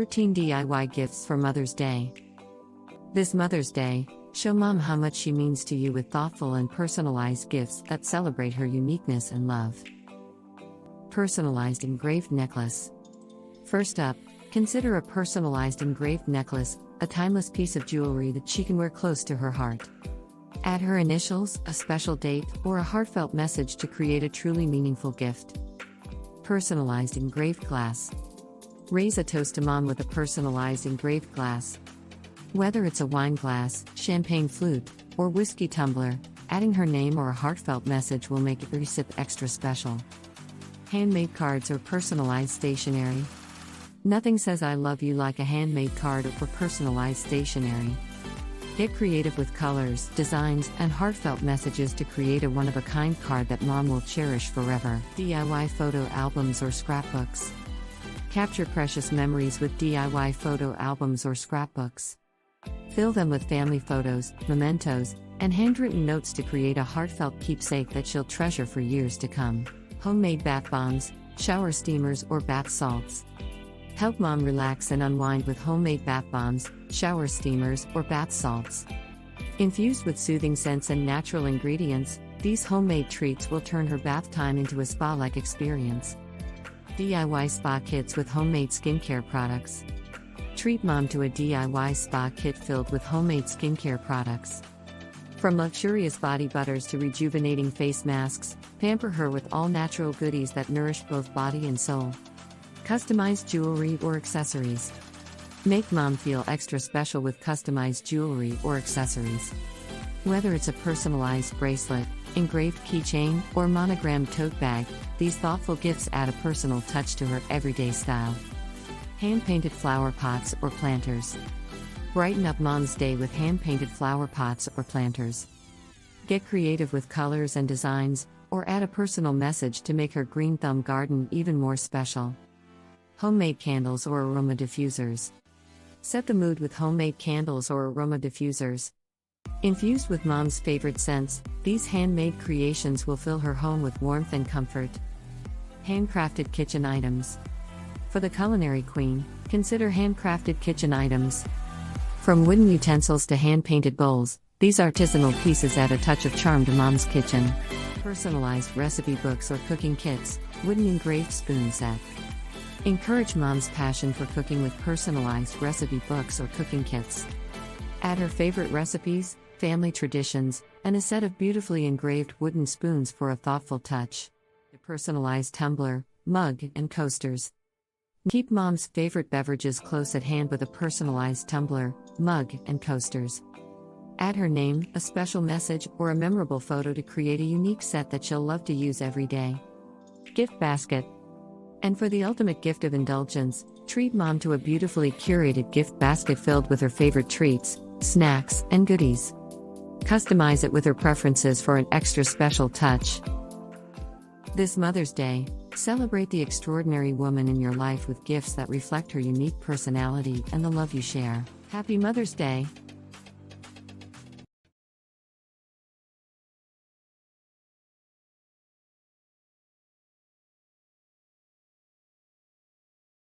13 DIY gifts for Mother's Day. This Mother's Day, show mom how much she means to you with thoughtful and personalized gifts that celebrate her uniqueness and love. Personalized engraved necklace. First up, consider a personalized engraved necklace, a timeless piece of jewelry that she can wear close to her heart. Add her initials, a special date, or a heartfelt message to create a truly meaningful gift. Personalized engraved glass. Raise a toast to mom with a personalized engraved glass. Whether it's a wine glass, champagne flute, or whiskey tumbler, adding her name or a heartfelt message will make every sip extra special. Handmade cards or personalized stationery. Nothing says I love you like a handmade card or personalized stationery. Get creative with colors, designs, and heartfelt messages to create a one-of-a-kind card that mom will cherish forever. DIY photo albums or scrapbooks. Capture precious memories with DIY photo albums or scrapbooks. Fill them with family photos, mementos, and handwritten notes to create a heartfelt keepsake that she'll treasure for years to come. Homemade bath bombs, shower steamers, or bath salts. Help mom relax and unwind with homemade bath bombs, shower steamers, or bath salts. Infused with soothing scents and natural ingredients, these homemade treats will turn her bath time into a spa-like experience. DIY spa kits with homemade skincare products. Treat mom to a DIY spa kit filled with homemade skincare products. From luxurious body butters to rejuvenating face masks, pamper her with all-natural goodies that nourish both body and soul. Customized jewelry or accessories. Make mom feel extra special with customized jewelry or accessories. Whether it's a personalized bracelet, engraved keychain, or monogrammed tote bag, these thoughtful gifts add a personal touch to her everyday style. Hand-painted flower pots or planters. Brighten up mom's day with hand-painted flower pots or planters. Get creative with colors and designs, or add a personal message to make her green thumb garden even more special. Homemade candles or aroma diffusers. Set the mood with homemade candles or aroma diffusers. Infused with mom's favorite scents, these handmade creations will fill her home with warmth and comfort. Handcrafted kitchen items. For the culinary queen, consider handcrafted kitchen items. From wooden utensils to hand-painted bowls, these artisanal pieces add a touch of charm to mom's kitchen. Personalized recipe books or cooking kits, wooden engraved spoon set. Encourage mom's passion for cooking with personalized recipe books or cooking kits. Add her favorite recipes, family traditions, and a set of beautifully engraved wooden spoons for a thoughtful touch. A personalized tumbler, mug, and coasters. Keep mom's favorite beverages close at hand with a personalized tumbler, mug, and coasters. Add her name, a special message, or a memorable photo to create a unique set that she'll love to use every day. Gift basket. And for the ultimate gift of indulgence, treat mom to a beautifully curated gift basket filled with her favorite treats, snacks, and goodies. Customize it with her preferences for an extra special touch. This Mother's Day, celebrate the extraordinary woman in your life with gifts that reflect her unique personality and the love you share. Happy Mother's Day!